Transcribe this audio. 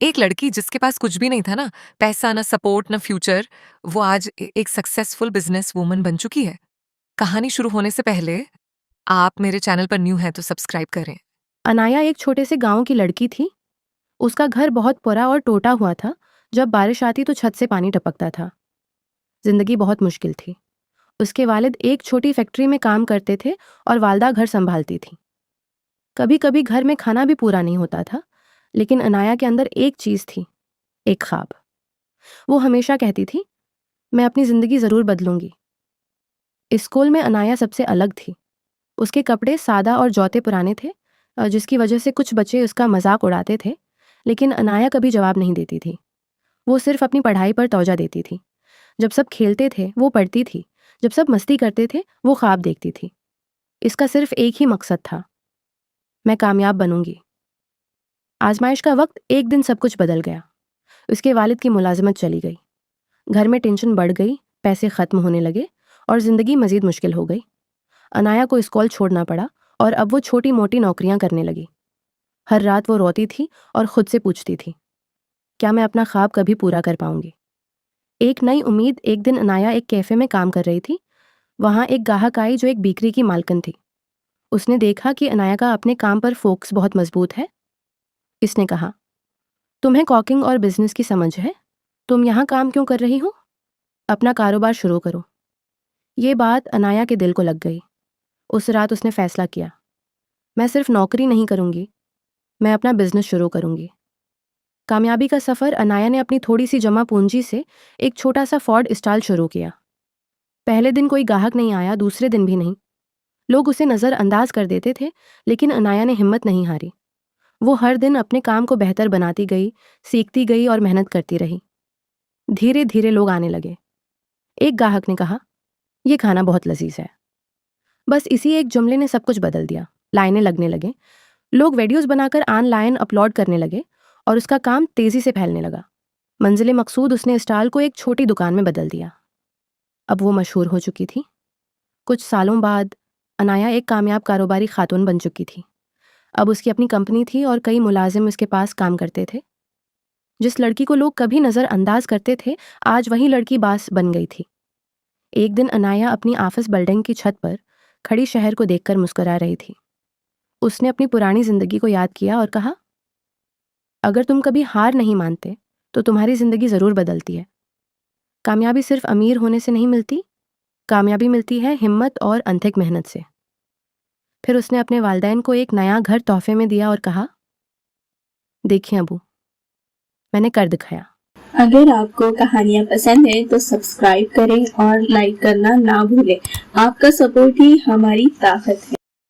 एक लड़की जिसके पास कुछ भी नहीं था ना, पैसा, ना सपोर्ट, ना फ्यूचर, वो आज एक सक्सेसफुल बिज़नेस वूमन बन चुकी है। कहानी शुरू होने से पहले आप मेरे चैनल पर न्यू हैं तो सब्सक्राइब करें। अनाया एक छोटे से गांव की लड़की थी। उसका घर बहुत पुरा और टूटा हुआ था। जब बारिश आती तो छत से पानी टपकता था। जिंदगी बहुत मुश्किल थी। उसके वालिद एक छोटी फैक्ट्री में काम करते थे और वालदा घर संभालती थी। कभी कभी घर में खाना भी पूरा नहीं होता था, लेकिन अनाया के अंदर एक चीज थी, एक ख्वाब। वो हमेशा कहती थी, मैं अपनी जिंदगी जरूर बदलूंगी। स्कूल में अनाया सबसे अलग थी। उसके कपड़े सादा और जौते पुराने थे, जिसकी वजह से कुछ बच्चे उसका मजाक उड़ाते थे। लेकिन अनाया कभी जवाब नहीं देती थी। वो सिर्फ अपनी पढ़ाई पर तवज्जो देती थी। जब सब खेलते थे वो पढ़ती थी, जब सब मस्ती करते थे वो ख्वाब देखती थी। इसका सिर्फ एक ही मकसद था, मैं कामयाब बनूंगी। आजमाइश का वक्त एक दिन सब कुछ बदल गया। उसके वालिद की मुलाजमत चली गई। घर में टेंशन बढ़ गई, पैसे खत्म होने लगे और जिंदगी मजीद मुश्किल हो गई। अनाया को स्कूल छोड़ना पड़ा और अब वो छोटी मोटी नौकरियां करने लगी। हर रात वो रोती थी और खुद से पूछती थी, क्या मैं अपना ख्वाब कभी पूरा कर पाऊंगी। एक नई उम्मीद। एक दिन अनाया एक कैफे में काम कर रही थी। वहां एक ग्राहक आई जो एक बेकरी की मालकिन थी। उसने देखा कि अनाया का अपने काम पर फोकस बहुत मजबूत है। इसने कहा, तुम्हें कुकिंग और बिजनेस की समझ है, तुम यहाँ काम क्यों कर रही हो? अपना कारोबार शुरू करो। ये बात अनाया के दिल को लग गई। उस रात उसने फैसला किया, मैं सिर्फ नौकरी नहीं करूंगी, मैं अपना बिजनेस शुरू करूंगी। कामयाबी का सफर। अनाया ने अपनी थोड़ी सी जमा पूंजी से एक छोटा सा फॉर्ड स्टॉल शुरू किया। पहले दिन कोई ग्राहक नहीं आया, दूसरे दिन भी नहीं। लोग उसे नज़रअंदाज कर देते थे, लेकिन अनाया ने हिम्मत नहीं हारी। वो हर दिन अपने काम को बेहतर बनाती गई, सीखती गई और मेहनत करती रही। धीरे धीरे लोग आने लगे। एक ग्राहक ने कहा, यह खाना बहुत लजीज है। बस इसी एक जुमले ने सब कुछ बदल दिया। लाइनें लगने लगे। लोग वीडियोस बनाकर ऑनलाइन अपलोड करने लगे और उसका काम तेजी से फैलने लगा। मंजिले मकसूद। उसने स्टॉल को एक छोटी दुकान में बदल दिया। अब वो मशहूर हो चुकी थी। कुछ सालों बाद अनाया एक कामयाब कारोबारी खातून बन चुकी थी। अब उसकी अपनी कंपनी थी और कई मुलाजिम उसके पास काम करते थे। जिस लड़की को लोग कभी नज़रअंदाज करते थे, आज वही लड़की बास बन गई थी। एक दिन अनाया अपनी ऑफिस बिल्डिंग की छत पर खड़ी शहर को देखकर मुस्कुरा रही थी। उसने अपनी पुरानी जिंदगी को याद किया और कहा, अगर तुम कभी हार नहीं मानते तो तुम्हारी जिंदगी जरूर बदलती है। कामयाबी सिर्फ अमीर होने से नहीं मिलती, कामयाबी मिलती है हिम्मत और अनथक मेहनत से। फिर उसने अपने वालिदैन को एक नया घर तोहफे में दिया और कहा, देखिए अबू, मैंने कर दिखाया। अगर आपको कहानियाँ पसंद है तो सब्सक्राइब करें और लाइक करना ना भूलें। आपका सपोर्ट ही हमारी ताकत है।